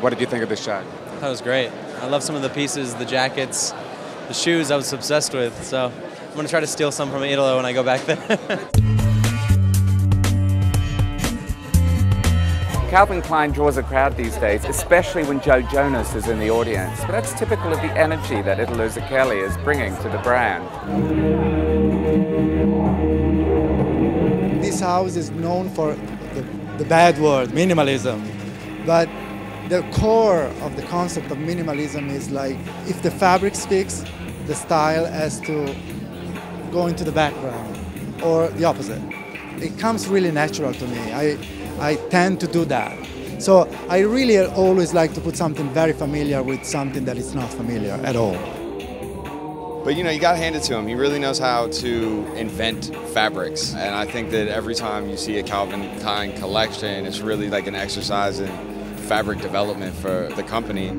What did you think of the shot? That was great. I love some of the pieces, the jackets, the shoes I was obsessed with. So I'm going to try to steal some from Italo when I go back there. Calvin Klein draws a crowd these days, especially when Jonas is in the audience. But that's typical of the energy that Italo Zucchelli is bringing to the brand. This house is known for the bad word, minimalism. But the core of the concept of minimalism is like, if the fabric speaks, the style has to go into the background, or the opposite. It comes really natural to me. I tend to do that. So I really always like to put something very familiar with something that is not familiar at all. But you know, you gotta hand it to him. He really knows how to invent fabrics. And I think that every time you see a Calvin Klein collection, it's really like an exercise in fabric development for the company.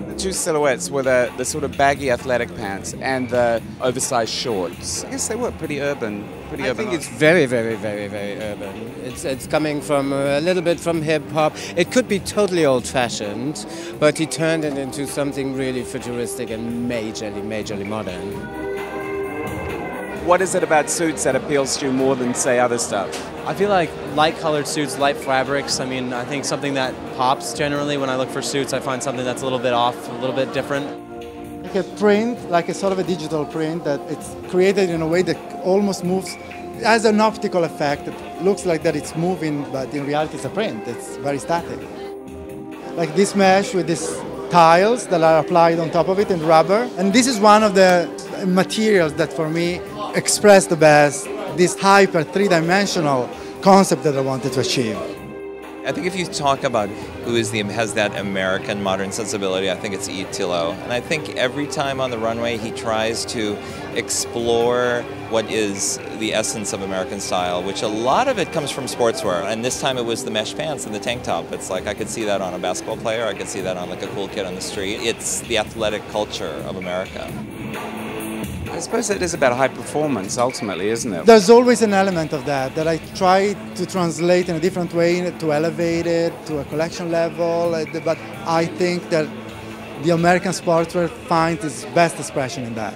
The two silhouettes were the sort of baggy athletic pants and the oversized shorts. I guess they were pretty urban. I think it's very, very, very, very urban. It's coming from a little bit from hip-hop. It could be totally old-fashioned, but he turned it into something really futuristic and majorly modern. What is it about suits that appeals to you more than, say, other stuff? I feel like light-colored suits, light fabrics. I mean, I think something that pops generally when I look for suits, I find something that's a little bit off, a little bit different. Like a print, like a sort of a digital print that it's created in a way that almost moves. It has an optical effect. It looks like that it's moving, but in reality it's a print. It's very static. Like this mesh with these tiles that are applied on top of it in rubber. And this is one of the materials that for me express the best this hyper three-dimensional concept that I wanted to achieve. I think if you talk about who has that American modern sensibility, I think it's Italo. And I think every time on the runway he tries to explore what is the essence of American style, which a lot of it comes from sportswear. And this time it was the mesh pants and the tank top. It's like I could see that on a basketball player, I could see that on like a cool kid on the street. It's the athletic culture of America. I suppose it is about high performance, ultimately, isn't it? There's always an element of that I try to translate in a different way, to elevate it to a collection level. But I think that the American sportswear finds its best expression in that.